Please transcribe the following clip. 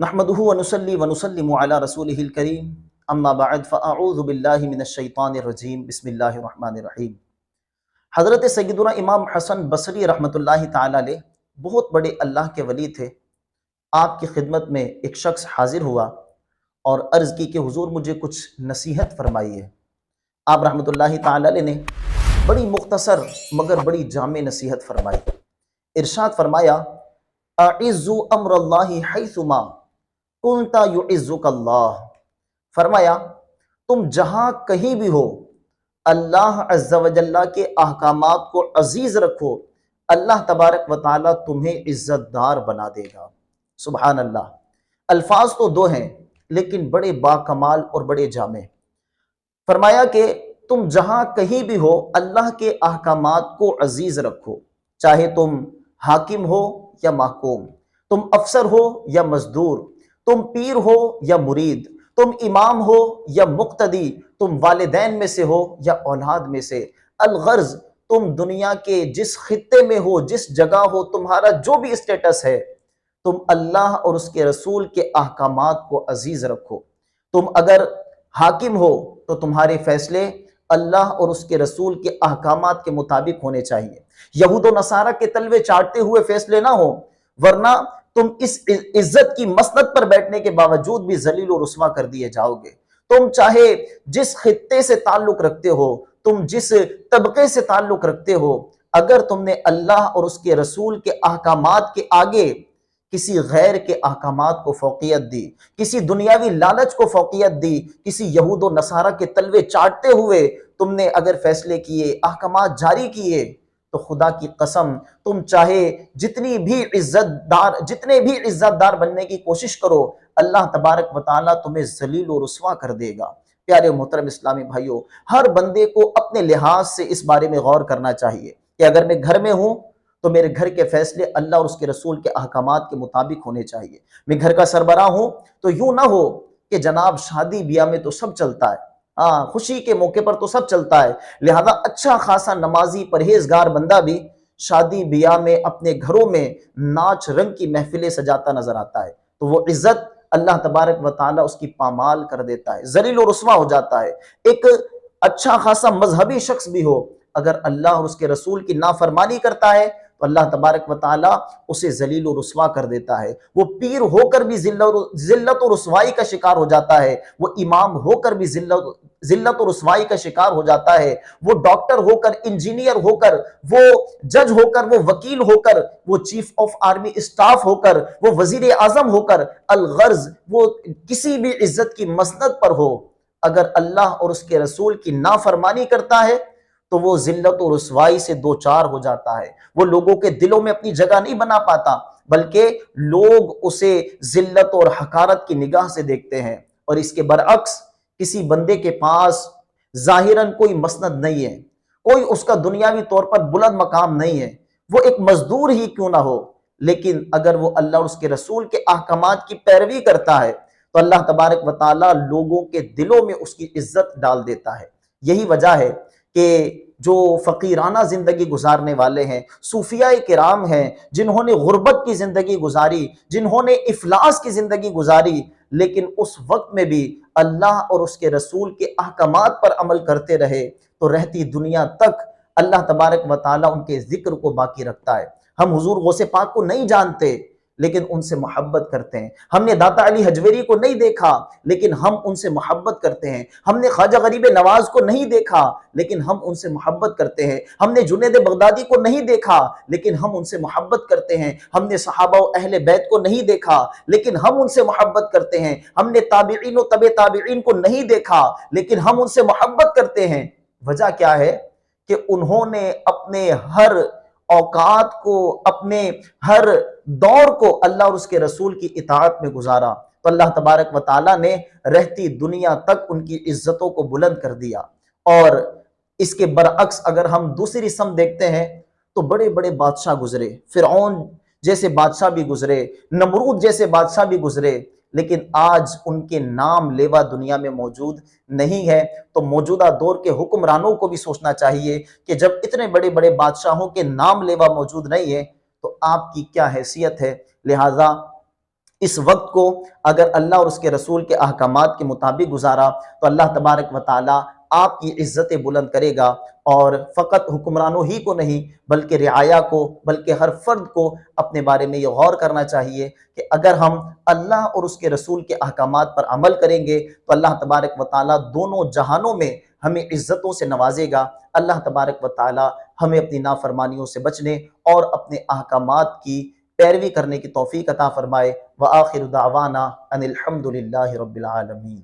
نحمده ونصلي ونسلم على رسوله الكريم اما بعد فاعوذ باللہ من الشیطان الرجیم بسم اللہ الرحمن الرحیم۔ حضرت سیدنا امام حسن بصری رحمۃ اللہ تعالی علیہ بہت بڑے اللہ کے ولی تھے۔ آپ کی خدمت میں ایک شخص حاضر ہوا اور عرض کی کہ حضور مجھے کچھ نصیحت فرمائیے۔ آپ رحمۃ اللہ تعالی علیہ نے بڑی مختصر مگر بڑی جامع نصیحت فرمائی۔ ارشاد فرمایا اعزوا امر اللہ حیثما کنت یعزک اللہ۔ فرمایا تم جہاں کہیں بھی ہو اللہ عز و جل کے احکامات کو عزیز رکھو، اللہ تبارک و تعالی تمہیں عزت دار بنا دے گا۔ سبحان اللہ۔ الفاظ تو دو ہیں لیکن بڑے باکمال اور بڑے جامع۔ فرمایا کہ تم جہاں کہیں بھی ہو اللہ کے احکامات کو عزیز رکھو، چاہے تم حاکم ہو یا محکوم، تم افسر ہو یا مزدور، تم پیر ہو یا مرید، تم امام ہو یا مقتدی، تم والدین میں سے ہو یا اولاد میں سے، الغرض تم دنیا کے جس خطے میں ہو، جس جگہ ہو، تمہارا جو بھی اسٹیٹس ہے، تم اللہ اور اس کے رسول کے احکامات کو عزیز رکھو۔ تم اگر حاکم ہو تو تمہارے فیصلے اللہ اور اس کے رسول کے احکامات کے مطابق ہونے چاہیے، یہود و نصارہ کے تلوے چاٹتے ہوئے فیصلے نہ ہو، ورنہ تم اس عزت کی مسند پر بیٹھنے کے باوجود بھی ذلیل و رسوا کر دیے جاؤ گے۔ تم چاہے جس خطے سے تعلق رکھتے ہو، تم جس طبقے سے تعلق رکھتے ہو، اگر تم نے اللہ اور اس کے رسول کے احکامات کے آگے کسی غیر کے احکامات کو فوقیت دی، کسی دنیاوی لالچ کو فوقیت دی، کسی یہود و نصارہ کے تلوے چاٹتے ہوئے تم نے اگر فیصلے کیے، احکامات جاری کیے، تو خدا کی قسم تم چاہے جتنے بھی عزت دار بننے کی کوشش کرو، اللہ تبارک و تعالیٰ تمہیں ذلیل و رسوا کر دے گا۔ پیارے محترم اسلامی بھائیوں، ہر بندے کو اپنے لحاظ سے اس بارے میں غور کرنا چاہیے کہ اگر میں گھر میں ہوں تو میرے گھر کے فیصلے اللہ اور اس کے رسول کے احکامات کے مطابق ہونے چاہیے۔ میں گھر کا سربراہ ہوں تو یوں نہ ہو کہ جناب شادی بیاہ میں تو سب چلتا ہے، خوشی کے موقع پر تو سب چلتا ہے، لہذا اچھا خاصا نمازی پرہیزگار بندہ بھی شادی بیاہ میں اپنے گھروں میں ناچ رنگ کی محفلیں سجاتا نظر آتا ہے، تو وہ عزت اللہ تبارک و تعالیٰ اس کی پامال کر دیتا ہے، ذلیل و رسوا ہو جاتا ہے۔ ایک اچھا خاصا مذہبی شخص بھی ہو، اگر اللہ اور اس کے رسول کی نافرمانی کرتا ہے تو اللہ تبارک و تعالیٰ اسے ذلیل و رسوا کر دیتا ہے۔ وہ پیر ہو کر بھی ذلت و رسوائی کا شکار ہو جاتا ہے، وہ امام ہو کر بھی ذلت و رسوائی کا شکار ہو جاتا ہے، وہ ڈاکٹر ہو کر، انجینئر ہو کر، وہ جج ہو کر، وہ وکیل ہو کر، وہ چیف آف آرمی اسٹاف ہو کر، وہ وزیر اعظم ہو کر، الغرض وہ کسی بھی عزت کی مسند پر ہو، اگر اللہ اور اس کے رسول کی نافرمانی کرتا ہے تو وہ ذلت و رسوائی سے دوچار ہو جاتا ہے، وہ لوگوں کے دلوں میں اپنی جگہ نہیں بنا پاتا، بلکہ لوگ اسے ذلت اور حقارت کی نگاہ سے دیکھتے ہیں۔ اور اس کے برعکس کسی بندے کے پاس ظاہراً کوئی مسند نہیں ہے، کوئی اس کا دنیاوی طور پر بلند مقام نہیں ہے، وہ ایک مزدور ہی کیوں نہ ہو، لیکن اگر وہ اللہ اور اس کے رسول کے احکامات کی پیروی کرتا ہے تو اللہ تبارک و تعالیٰ لوگوں کے دلوں میں اس کی عزت ڈال دیتا ہے۔ یہی وجہ ہے کہ جو فقیرانہ زندگی گزارنے والے ہیں، صوفیاء کرام ہیں، جنہوں نے غربت کی زندگی گزاری، جنہوں نے افلاس کی زندگی گزاری، لیکن اس وقت میں بھی اللہ اور اس کے رسول کے احکامات پر عمل کرتے رہے، تو رہتی دنیا تک اللہ تبارک و تعالیٰ ان کے ذکر کو باقی رکھتا ہے۔ ہم حضور غوث پاک کو نہیں جانتے لیکن ان سے محبت کرتے ہیں، ہم نے داتا علی حجویری کو نہیں دیکھا لیکن ہم ان سے محبت کرتے ہیں، ہم نے خواجہ غریب نواز کو نہیں دیکھا لیکن ہم ان سے محبت کرتے ہیں، ہم نے جنید بغدادی کو نہیں دیکھا لیکن ہم ان سے محبت کرتے ہیں، ہم نے صحابہ و اہل بیت کو نہیں دیکھا لیکن ہم ان سے محبت کرتے ہیں، ہم نے تابعین و تبع تابعین کو نہیں دیکھا لیکن ہم ان سے محبت کرتے ہیں۔ وجہ کیا ہے کہ انہوں نے اپنے ہر اوقات کو، اپنے ہر دور کو اللہ اور اس کے رسول کی اطاعت میں گزارا، تو اللہ تبارک و تعالیٰ نے رہتی دنیا تک ان کی عزتوں کو بلند کر دیا۔ اور اس کے برعکس اگر ہم دوسری سمت دیکھتے ہیں تو بڑے بڑے بادشاہ گزرے، فرعون جیسے بادشاہ بھی گزرے، نمرود جیسے بادشاہ بھی گزرے، لیکن آج ان کے نام لیوا دنیا میں موجود نہیں ہے۔ تو موجودہ دور کے حکمرانوں کو بھی سوچنا چاہیے کہ جب اتنے بڑے بڑے بادشاہوں کے نام لیوا موجود نہیں ہے تو آپ کی کیا حیثیت ہے۔ لہٰذا اس وقت کو اگر اللہ اور اس کے رسول کے احکامات کے مطابق گزارا تو اللہ تبارک و تعالی آپ کی عزت بلند کرے گا، اور فقط حکمرانوں ہی کو نہیں بلکہ رعایا کو، بلکہ ہر فرد کو اپنے بارے میں یہ غور کرنا چاہیے کہ اگر ہم اللہ اور اس کے رسول کے احکامات پر عمل کریں گے تو اللہ تبارک و تعالی دونوں جہانوں میں ہمیں عزتوں سے نوازے گا۔ اللہ تبارک و تعالی ہمیں اپنی نافرمانیوں سے بچنے اور اپنے احکامات کی پیروی کرنے کی توفیق عطا فرمائے۔ وآخر دعوانا ان الحمد للہ رب العالمین۔